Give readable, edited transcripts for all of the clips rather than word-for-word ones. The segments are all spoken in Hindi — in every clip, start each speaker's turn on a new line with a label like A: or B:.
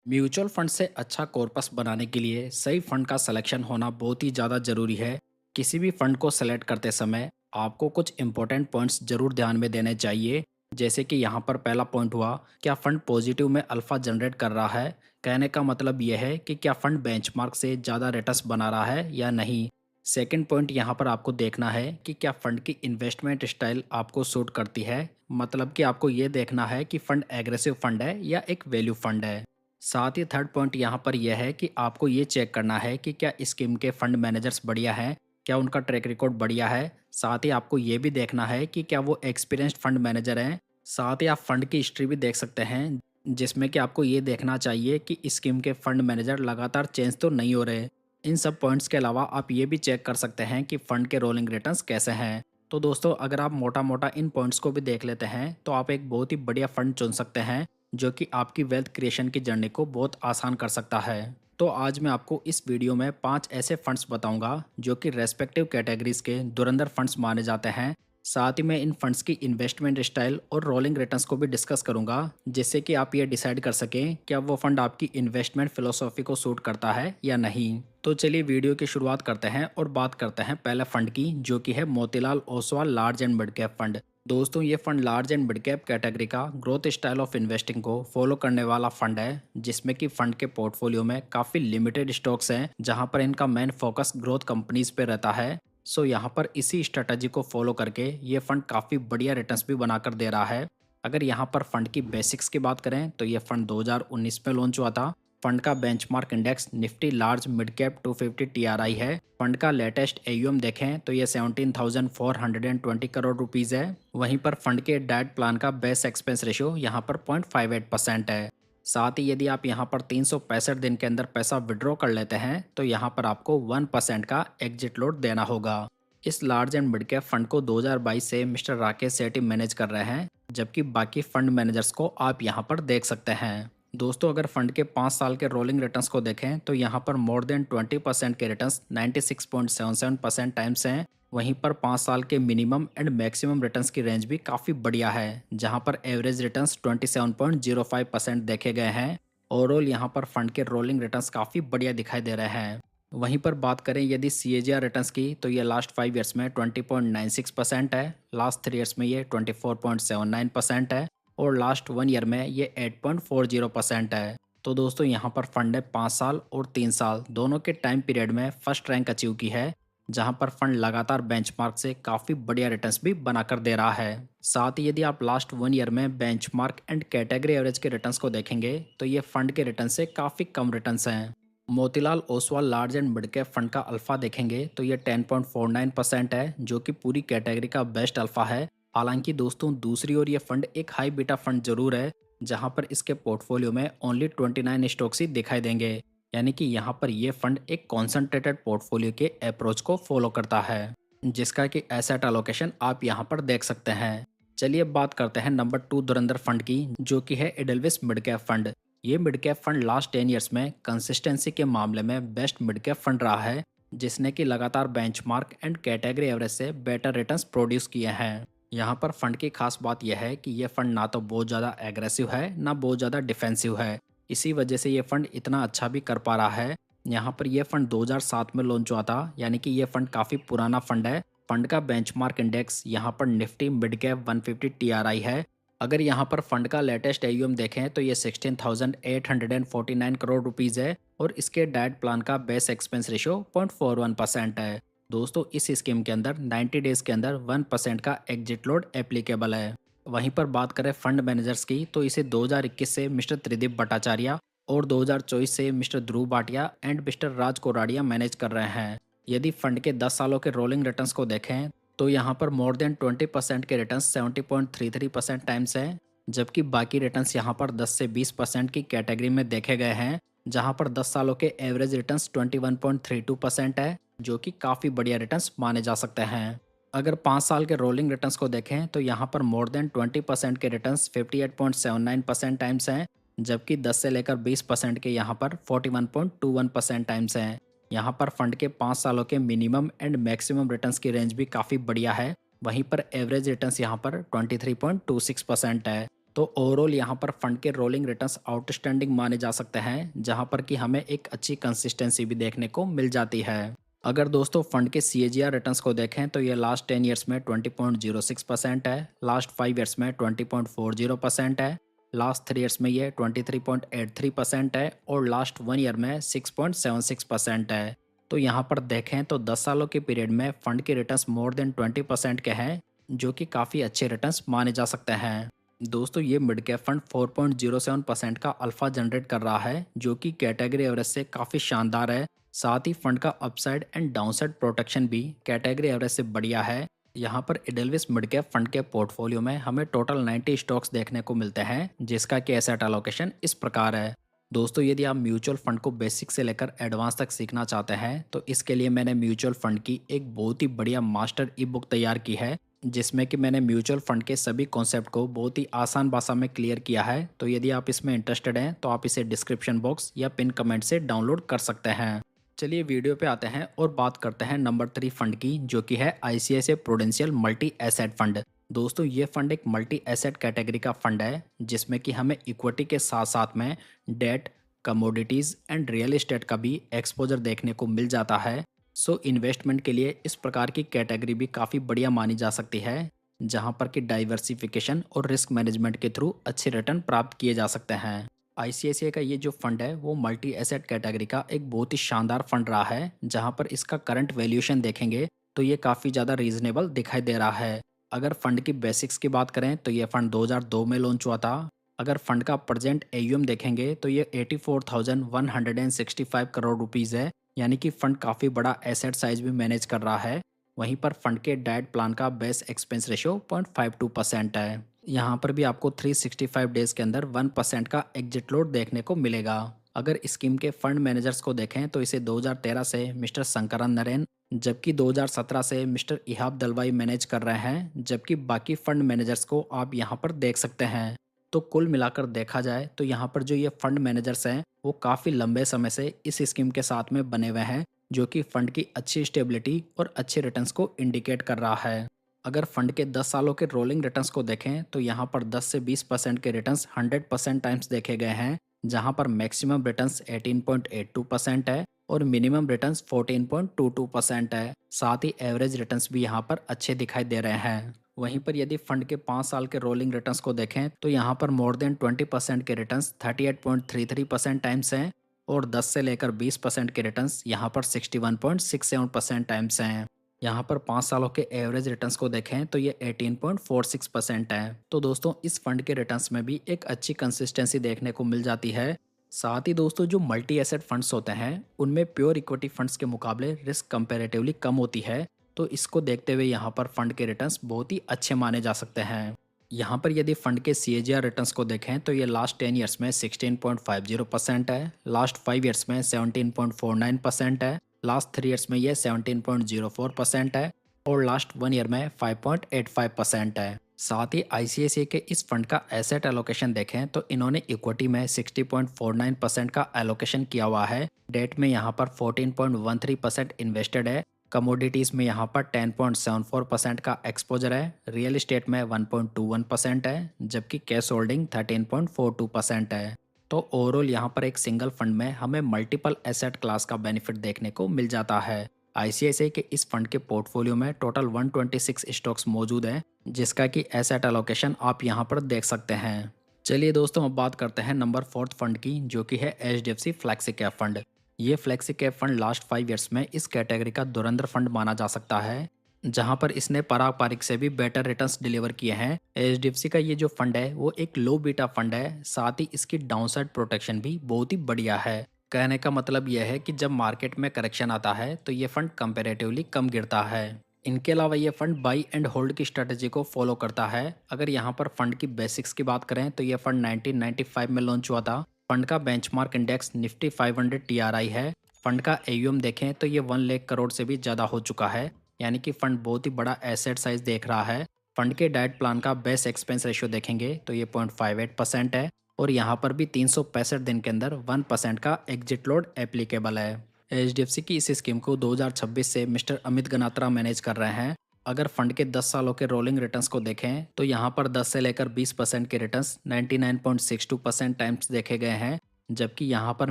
A: म्यूचुअल फंड से अच्छा कॉर्पस बनाने के लिए सही फंड का सिलेक्शन होना बहुत ही ज़्यादा ज़रूरी है। किसी भी फंड को सेलेक्ट करते समय आपको कुछ इंपॉर्टेंट पॉइंट्स जरूर ध्यान में देने चाहिए। जैसे कि यहाँ पर पहला पॉइंट हुआ, क्या फंड पॉजिटिव में अल्फा जनरेट कर रहा है। कहने का मतलब यह है कि क्या फंड बेंचमार्क से ज़्यादा रिटर्न्स बना रहा है या नहीं। सेकंड पॉइंट यहाँ पर आपको देखना है कि क्या फंड की इन्वेस्टमेंट स्टाइल आपको सूट करती है। मतलब कि आपको ये देखना है कि फंड एग्रेसिव फंड है या एक वैल्यू फंड है। साथ ही थर्ड पॉइंट यहाँ पर यह है कि आपको ये चेक करना है कि क्या स्कीम के फंड मैनेजर्स बढ़िया हैं, क्या उनका ट्रैक रिकॉर्ड बढ़िया है। साथ ही आपको ये भी देखना है कि क्या वो एक्सपीरियंस्ड फंड मैनेजर हैं। साथ ही आप फंड की हिस्ट्री भी देख सकते हैं, जिसमें कि आपको ये देखना चाहिए कि स्कीम के फंड मैनेजर लगातार चेंज तो नहीं हो रहे। इन सब पॉइंट्स के अलावा आप ये भी चेक कर सकते हैं कि फंड के रोलिंग रिटर्न्स कैसे हैं। तो दोस्तों, अगर आप मोटा मोटा इन पॉइंट्स को भी देख लेते हैं तो आप एक बहुत ही बढ़िया फंड चुन सकते हैं, जो कि आपकी वेल्थ क्रिएशन की जर्नी को बहुत आसान कर सकता है। तो आज मैं आपको इस वीडियो में 5 ऐसे फंड्स बताऊंगा जो कि रेस्पेक्टिव कैटेगरीज के धुरंधर फंड्स माने जाते हैं। साथ ही मैं इन फंड्स की इन्वेस्टमेंट स्टाइल और रोलिंग रिटर्न्स को भी डिस्कस करूंगा, जिससे कि आप ये डिसाइड कर सकें क्या वो फंड आपकी इन्वेस्टमेंट फिलोसॉफी को सूट करता है या नहीं। तो चलिए वीडियो की शुरुआत करते हैं और बात करते हैं पहले फंड की, जो कि है Motilal Oswal large and mid cap fund. दोस्तों, ये fund large and mid cap category का ग्रोथ स्टाइल ऑफ इन्वेस्टिंग को फॉलो करने वाला फंड है, जिसमें कि फंड के पोर्टफोलियो में काफ़ी लिमिटेड स्टॉक्स हैं, जहां पर इनका मेन फोकस ग्रोथ कंपनीज पे रहता है। सो यहाँ पर इसी स्ट्रेटजी को फॉलो करके ये फंड काफ़ी बढ़िया रिटर्न्स भी बनाकर दे रहा है। अगर यहाँ पर फंड की बेसिक्स की बात करें तो ये फंड 2019 में लॉन्च हुआ था। फंड का benchmark index Nifty large mid cap 250 TRI है। फंड का लेटेस्ट एयूएम देखें तो ये 17,420 करोड़ रुपीस है। वहीं पर फंड के डाइट प्लान का बेस एक्सपेंस रेशियो यहाँ पर 0.58% है। साथ ही यदि आप यहाँ पर 365 दिन के अंदर पैसा विड्रॉ कर लेते हैं तो यहाँ पर आपको 1% का एग्जिट लोड देना होगा। इस large and mid cap fund को 2022 से मिस्टर राकेश सेठी मैनेज कर रहे हैं, जबकि बाकी फंड मैनेजर्स को आप यहाँ पर देख सकते हैं। दोस्तों, अगर फंड के 5 साल के रोलिंग रिटर्न्स को देखें तो यहाँ पर मोर देन 20% के रिटर्न्स 96.77% टाइम्स हैं। वहीं पर 5 साल के मिनिमम एंड मैक्सिमम रिटर्न्स की रेंज भी काफ़ी बढ़िया है, जहां पर एवरेज रिटर्न्स 27.05% देखे गए हैं। ओवरऑल यहाँ पर फंड के रोलिंग रिटर्न्स काफ़ी बढ़िया दिखाई दे रहे हैं। वहीं पर बात करें यदि CAGR रिटर्न्स की तो ये लास्ट 5 ईयर्स में 20.96% है, लास्ट 3 ईयर्स में ये 24.79% है और लास्ट 1 ईयर में ये 8.40% है। तो दोस्तों, यहाँ पर फंड ने 5 साल और 3 साल दोनों के टाइम पीरियड में फर्स्ट रैंक अचीव की है, जहां पर फंड लगातार बेंचमार्क से काफ़ी बढ़िया रिटर्न्स भी बनाकर दे रहा है। साथ ही यदि आप लास्ट 1 ईयर में बेंचमार्क एंड कैटेगरी एवरेज के रिटर्न्स को देखेंगे तो ये फंड के रिटर्न से काफ़ी कम रिटर्न्स हैं। Motilal Oswal large and mid cap fund का अल्फा देखेंगे तो ये 10.49% है, जो कि पूरी कैटेगरी का बेस्ट अल्फा है। हालांकि दोस्तों, दूसरी ओर ये फंड एक हाई बीटा फंड जरूर है, जहां पर इसके पोर्टफोलियो में ओनली 29 स्टॉक्स ही दिखाई देंगे। यानी कि यहाँ पर ये फंड एक कॉन्सेंट्रेटेड पोर्टफोलियो के अप्रोच को फॉलो करता है, जिसका कि एसेट एलोकेशन आप यहाँ पर देख सकते हैं। चलिए अब बात करते हैं नंबर 2 धुरंधर फंड की, जो कि है एडल्विस मिड कैप फंड। ये mid cap fund last 10 years में कंसिस्टेंसी के मामले में बेस्ट मिड कैप फंड रहा है, जिसने कि लगातार बेंचमार्क एंड कैटेगरी एवरेज से बेटर रिटर्न्स प्रोड्यूस किए हैं। यहाँ पर फंड की खास बात यह है कि यह फंड ना तो बहुत ज़्यादा एग्रेसिव है ना बहुत ज़्यादा डिफेंसिव है। इसी वजह से ये फंड इतना अच्छा भी कर पा रहा है। यहाँ पर यह फंड 2007 में लॉन्च हुआ था, यानी कि ये फंड काफ़ी पुराना फंड है। फंड का बेंचमार्क इंडेक्स यहाँ पर निफ्टी मिड कैप 150 टीआरआई है। अगर यहाँ पर फंड का लेटेस्ट एयूएम देखें तो ये 16,849 करोड़ रुपीज़ है और इसके डाइट प्लान का बेस एक्सपेंस रेशियो 0.41% है। दोस्तों, इस स्कीम के अंदर 90 डेज के अंदर 1% का एग्जिट लोड एप्लीकेबल है। वहीं पर बात करें फंड मैनेजर्स की तो इसे 2021 से मिस्टर त्रिदीप भट्टाचार्य और 2024 से mister Dhruv Bhatia and mister Raj Coradia manage कर रहे हैं। यदि फंड के 10 सालों के रोलिंग रिटर्न्स को देखें तो यहाँ पर मोर देन 20% के रिटर्न्स 70.33% टाइम्स हैं, जबकि बाकी रिटर्न्स यहाँ पर 10 से 20% की कैटेगरी में देखे गए हैं, जहाँ पर 10 सालों के एवरेज रिटर्न्स 21.32% है, जो कि काफ़ी बढ़िया रिटर्न्स माने जा सकते हैं। अगर 5 साल के रोलिंग रिटर्न्स को देखें तो यहाँ पर मोर देन 20% के रिटर्न्स 58.79% टाइम्स हैं, जबकि 10 से लेकर 20% के यहाँ पर 41.21% टाइम्स हैं। यहाँ पर फंड के 5 सालों के मिनिमम एंड मैक्सिमम रिटर्न्स की रेंज भी काफ़ी बढ़िया है। वहीं पर एवरेज रिटर्न्स यहाँ पर 23.26% है। तो ओवरऑल यहाँ पर फंड के रोलिंग रिटर्न्स आउटस्टैंडिंग माने जा सकते हैं, जहाँ पर कि हमें एक अच्छी कंसिस्टेंसी भी देखने को मिल जाती है। अगर दोस्तों फंड के CAGR रिटर्न्स को देखें तो ये लास्ट 10 ईयर्स में 20.06% है, लास्ट 5 ईयर्स में 20.40% है, लास्ट 3 ईयर्स में ये 23.83% है और लास्ट 1 ईयर में 6.76% है। तो यहाँ पर देखें तो 10 सालों के पीरियड में फंड के रिटर्न्स मोर देन 20% के हैं, जो कि काफ़ी अच्छे रिटर्न्स माने जा सकते हैं। दोस्तों ये मिड कैप फंड 4.07% का अल्फा जनरेट कर रहा है, जो कि कैटेगरी एवरेज से काफ़ी शानदार है। साथ ही फंड का अपसाइड एंड डाउनसाइड प्रोटेक्शन भी कैटेगरी एवरेज से बढ़िया है। यहाँ पर एडेलविस मिड कैप फंड के पोर्टफोलियो में हमें टोटल 90 स्टॉक्स देखने को मिलते हैं, जिसका कि एसेट एलोकेशन इस प्रकार है। दोस्तों यदि आप म्यूचुअल फंड को बेसिक से लेकर एडवांस तक सीखना चाहते हैं तो इसके लिए मैंने म्यूचुअल फंड की एक बहुत ही बढ़िया मास्टर ई बुक तैयार की है, जिसमें कि मैंने म्यूचुअल फंड के सभी कॉन्सेप्ट को बहुत ही आसान भाषा में क्लियर किया है। तो यदि आप इसमें इंटरेस्टेड हैं तो आप इसे डिस्क्रिप्शन बॉक्स या पिन कमेंट से डाउनलोड कर सकते हैं। चलिए वीडियो पे आते हैं और बात करते हैं नंबर 3 फंड की, जो कि है ICICI Prudential multi asset fund. दोस्तों ये फंड एक मल्टी एसेट कैटेगरी का फंड है, जिसमें कि हमें इक्विटी के साथ साथ में debt, commodities and real estate का भी एक्सपोजर देखने को मिल जाता है। सो इन्वेस्टमेंट के लिए इस प्रकार की कैटेगरी भी काफ़ी बढ़िया मानी जा सकती है, जहां पर कि डाइवर्सिफिकेशन और रिस्क मैनेजमेंट के थ्रू अच्छे रिटर्न प्राप्त किए जा सकते हैं। ICICI का ये जो फंड है वो मल्टी एसेट कैटेगरी का एक बहुत ही शानदार फंड रहा है, जहां पर इसका करंट वैल्यूएशन देखेंगे तो ये काफ़ी ज़्यादा रीजनेबल दिखाई दे रहा है। अगर फंड की बेसिक्स की बात करें तो ये फंड 2002 में लॉन्च हुआ था। अगर फंड का प्रेजेंट AUM देखेंगे तो ये 84,165 करोड़ रुपीज़ है, यानी कि फंड काफ़ी बड़ा एसेट साइज भी मैनेज कर रहा है। वहीं पर फंड के डाइट प्लान का बेस एक्सपेंस रेशियो 0.52% है। यहाँ पर भी आपको 365 डेज के अंदर 1% का एग्जिट लोड देखने को मिलेगा। अगर स्कीम के फंड मैनेजर्स को देखें तो इसे 2013 से मिस्टर शंकरन नरेन, जबकि 2017 से मिस्टर इहाब दलवाई मैनेज कर रहे हैं, जबकि बाकी फंड मैनेजर्स को आप यहाँ पर देख सकते हैं। तो कुल मिलाकर देखा जाए तो यहाँ पर जो ये फंड मैनेजर्स हैं वो काफ़ी लंबे समय से इस स्कीम के साथ में बने हुए हैं, जो कि फंड की अच्छी स्टेबिलिटी और अच्छे रिटर्न्स को इंडिकेट कर रहा है। अगर फंड के 10 सालों के रोलिंग रिटर्न्स को देखें तो यहाँ पर 10 से 20% के रिटर्न्स 100% टाइम्स देखे गए हैं, जहाँ पर मैक्सिमम रिटर्न्स 18.82% है और मिनिमम रिटर्न्स 14.22% है। साथ ही एवरेज रिटर्न्स भी यहाँ पर अच्छे दिखाई दे रहे हैं। वहीं पर यदि फंड के 5 साल के रोलिंग रिटर्न्स को देखें तो यहाँ पर मोर देन 20% के रिटर्न्स 38.33% टाइम्स हैं और 10 से लेकर 20% के रिटर्न्स यहाँ पर 61.67% टाइम्स हैं। यहाँ पर 5 सालों के एवरेज रिटर्न्स को देखें तो ये 18.46% है। तो दोस्तों इस फंड के रिटर्न्स में भी एक अच्छी कंसिस्टेंसी देखने को मिल जाती है। साथ ही दोस्तों जो मल्टी एसेट फंड्स होते हैं उनमें प्योर इक्विटी फंड्स के मुकाबले रिस्क कंपैरेटिवली कम होती है। तो इसको देखते हुए यहाँ पर फंड के रिटर्न्स बहुत ही अच्छे माने जा सकते हैं। यहाँ पर यदि फंड के CAGR रिटर्न्स को देखें तो ये लास्ट 10 ईयर्स में 16.50% है, लास्ट 5 ईयर्स में 17.49% है, लास्ट 3 ईयर्स में ये 17.04% है और लास्ट 1 ईयर में 5.85% है। साथ ही ICICI के इस फंड का एसेट एलोकेशन देखें तो इन्होंने इक्विटी में 60.49% का एलोकेशन किया हुआ है, डेट में यहाँ पर 14.13% इन्वेस्टेड है, कमोडिटीज़ में यहाँ पर 10.74% का एक्सपोजर है, रियल एस्टेट में 1.21% है, जबकि कैश होल्डिंग 13.42% है। तो ओवरऑल यहाँ पर एक सिंगल फंड में हमें मल्टीपल एसेट क्लास का बेनिफिट देखने को मिल जाता है। ICICI के इस फंड के पोर्टफोलियो में टोटल 126 स्टॉक्स मौजूद हैं, जिसका कि एसेट एलोकेशन आप यहाँ पर देख सकते हैं। चलिए दोस्तों अब बात करते हैं नंबर 4 फंड की, जो कि है HDFC फ्लैक्सी कैप फंड। ये flexi cap fund last 5 years में इस कैटेगरी का धुरंधर फंड माना जा सकता है, जहां पर इसने पारंपरिक से भी बेटर रिटर्न्स डिलीवर किए हैं। HDFC का ये जो फंड है वो एक लो बीटा फंड है, साथ ही इसकी डाउनसाइड प्रोटेक्शन भी बहुत ही बढ़िया है। कहने का मतलब यह है कि जब मार्केट में करेक्शन आता है तो ये फंड कंपेरेटिवली कम गिरता है। इनके अलावा ये फंड बाई एंड होल्ड की स्ट्रेटेजी को फॉलो करता है। अगर यहाँ पर फंड की बेसिक्स की बात करें तो ये फंड 1995 में लॉन्च हुआ था। फंड का बेंचमार्क इंडेक्स निफ्टी 500 TRI है। फंड का AUM देखें तो ये 1 लाख करोड़ से भी ज़्यादा हो चुका है, यानी कि फंड बहुत ही बड़ा एसेट साइज देख रहा है। फंड के डाइट प्लान का बेस्ट एक्सपेंस रेशियो देखेंगे तो ये 0.58% है और यहाँ पर भी 365 दिन के अंदर 1% का एग्जिट लोड एप्लीकेबल है। HDFC की इस स्कीम को 2026 से मिस्टर अमित गनात्रा मैनेज कर रहे हैं अगर फंड के 10 सालों के रोलिंग रिटर्न्स को देखें तो यहाँ पर 10 से लेकर 20% के रिटर्न्स 99.62% टाइम्स देखे गए हैं, जबकि यहाँ पर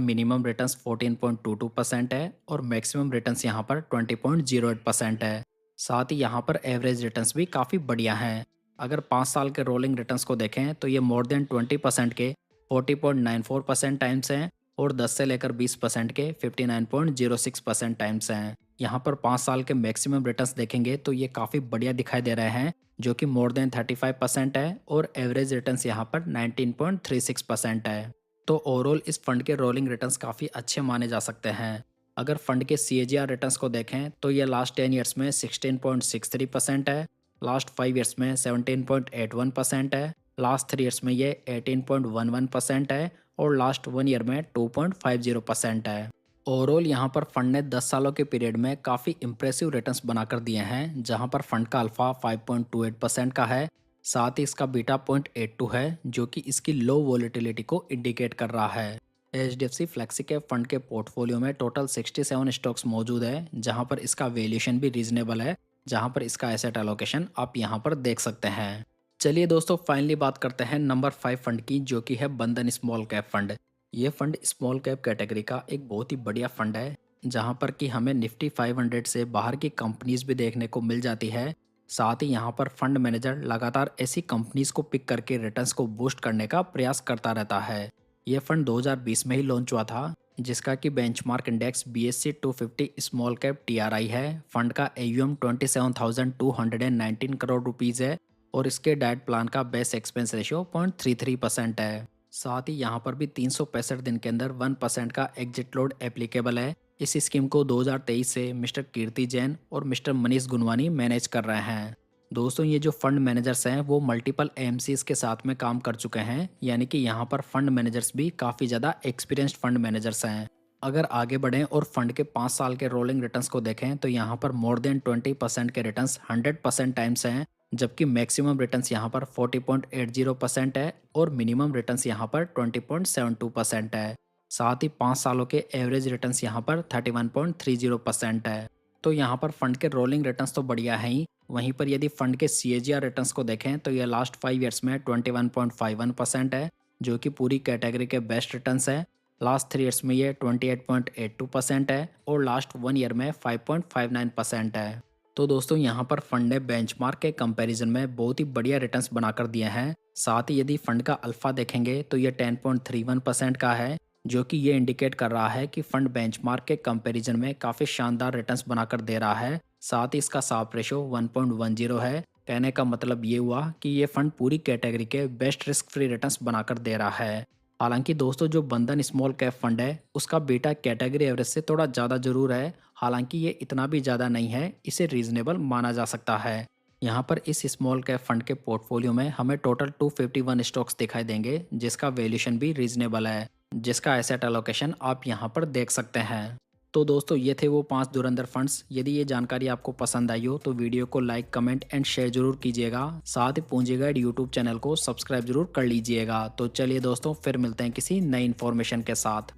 A: मिनिमम रिटर्न्स 14.22% है और मैक्सिमम रिटर्न्स यहाँ पर 20.08% है। साथ ही यहाँ पर एवरेज रिटर्न्स भी काफ़ी बढ़िया हैं। अगर 5 साल के रोलिंग रिटर्न्स को देखें तो ये मोर देन 20% के 40.94% टाइम्स हैं और 10 से लेकर 20% के 59.06% टाइम्स हैं। यहाँ पर 5 साल के मैक्सिमम रिटर्न्स देखेंगे तो ये काफ़ी बढ़िया दिखाई दे रहे हैं, जो कि मोर देन 35% है और एवरेज रिटर्न्स यहाँ पर 19.36% है। तो ओवरऑल इस फंड के रोलिंग रिटर्न्स काफ़ी अच्छे माने जा सकते हैं। अगर फंड के CAGR रिटर्न्स को देखें तो ये लास्ट 10 ईयर्स में 16.63% है, लास्ट 5 ईयर्स में 17.81% है, लास्ट 3 ईयर्स में ये 18.11% है और लास्ट 1 ईयर में 2.50% है। ओवरऑल यहाँ पर फंड ने 10 सालों के पीरियड में काफ़ी इंप्रेसिव रिटर्न्स बनाकर दिए हैं, जहाँ पर फंड का अल्फा 5.28% का है। साथ ही इसका बीटा 0.82 है, जो कि इसकी लो वोलेटिलिटी को इंडिकेट कर रहा है। HDFC फ्लेक्सीकैप फंड के पोर्टफोलियो में टोटल 67 स्टॉक्स मौजूद है, जहाँ पर इसका वैल्यूएशन भी रीजनेबल है, जहाँ पर इसका एसेट एलोकेशन आप यहाँ पर देख सकते हैं। चलिए दोस्तों, फाइनली बात करते हैं नंबर 5 फंड की, जो कि है बंधन स्मॉल कैप फंड। ये फंड स्मॉल कैप कैटेगरी का एक बहुत ही बढ़िया फंड है, जहाँ पर कि हमें निफ्टी 500 से बाहर की कंपनीज भी देखने को मिल जाती है। साथ ही यहाँ पर फंड मैनेजर लगातार ऐसी कंपनीज को पिक करके रिटर्न्स को बूस्ट करने का प्रयास करता रहता है। ये फंड 2020 में ही लॉन्च हुआ था, जिसका कि benchmark index BSE 250 small cap TRI है। फंड का AUM 27,219 करोड़ रुपीज़ है और इसके डाइट प्लान का बेस एक्सपेंस रेशियो 0.33% है। साथ ही यहाँ पर भी 365 दिन के अंदर 1% का एग्जिट लोड एप्लीकेबल है। इस स्कीम को 2023 से मिस्टर कीर्ति जैन और मिस्टर मनीष गुनवानी मैनेज कर रहे हैं। दोस्तों, ये जो फंड मैनेजर्स हैं वो मल्टीपल AMCs के साथ में काम कर चुके हैं, यानी कि यहाँ पर फंड मैनेजर्स भी काफ़ी ज़्यादा एक्सपीरियंस्ड फंड मैनेजर्स हैं। अगर आगे बढ़ें और फंड के 5 साल के रोलिंग रिटर्न्स को देखें तो यहाँ पर मोर देन 20% के रिटर्न्स 100% टाइम्स हैं, जबकि मैक्सिमम रिटर्न्स यहाँ पर 40.80% है और मिनिमम रिटर्न्स यहाँ पर 20.72% है। साथ ही 5 सालों के एवरेज रिटर्न्स यहाँ पर 31.30% है। तो यहाँ पर फंड के रोलिंग रिटर्न्स तो बढ़िया हैं ही, वहीं पर यदि फंड के CAGR रिटर्न्स को देखें तो ये लास्ट 5 ईयर्स में 21.51% है, जो कि पूरी कैटेगरी के बेस्ट रिटर्न्स है। लास्ट 3 ईयर्स में ये 28.82% है और लास्ट 1 ईयर में 5.59% है। तो दोस्तों, यहाँ पर फंड ने बेंचमार्क के कंपैरिजन में बहुत ही बढ़िया रिटर्न्स बनाकर दिए हैं। साथ ही यदि फंड का अल्फा देखेंगे तो ये 10.31% का है, जो कि ये इंडिकेट कर रहा है कि फंड बेंचमार्क के कंपैरिजन में काफ़ी शानदार रिटर्न्स बनाकर दे रहा है। साथ ही इसका साफ रेशो 1.10 है। कहने का मतलब ये हुआ कि ये फंड पूरी कैटेगरी के बेस्ट रिस्क फ्री रिटर्न्स बनाकर दे रहा है। हालांकि दोस्तों, जो बंधन स्मॉल कैप फंड है उसका बीटा कैटेगरी एवरेज से थोड़ा ज़्यादा जरूर है, हालांकि ये इतना भी ज़्यादा नहीं है, इसे रीजनेबल माना जा सकता है। यहाँ पर इस स्मॉल कैप फंड के पोर्टफोलियो में हमें टोटल 251 स्टॉक्स दिखाई देंगे, जिसका वैल्यूएशन भी रीजनेबल है, जिसका एसेट एलोकेशन आप यहाँ पर देख सकते हैं। तो दोस्तों, ये थे वो 5 धुरंधर फंड्स। यदि ये जानकारी आपको पसंद आई हो तो वीडियो को लाइक, कमेंट एंड शेयर जरूर कीजिएगा। साथ ही पूंजी गाइड यूट्यूब चैनल को सब्सक्राइब जरूर कर लीजिएगा। तो चलिए दोस्तों, फिर मिलते हैं किसी नई इन्फॉर्मेशन के साथ।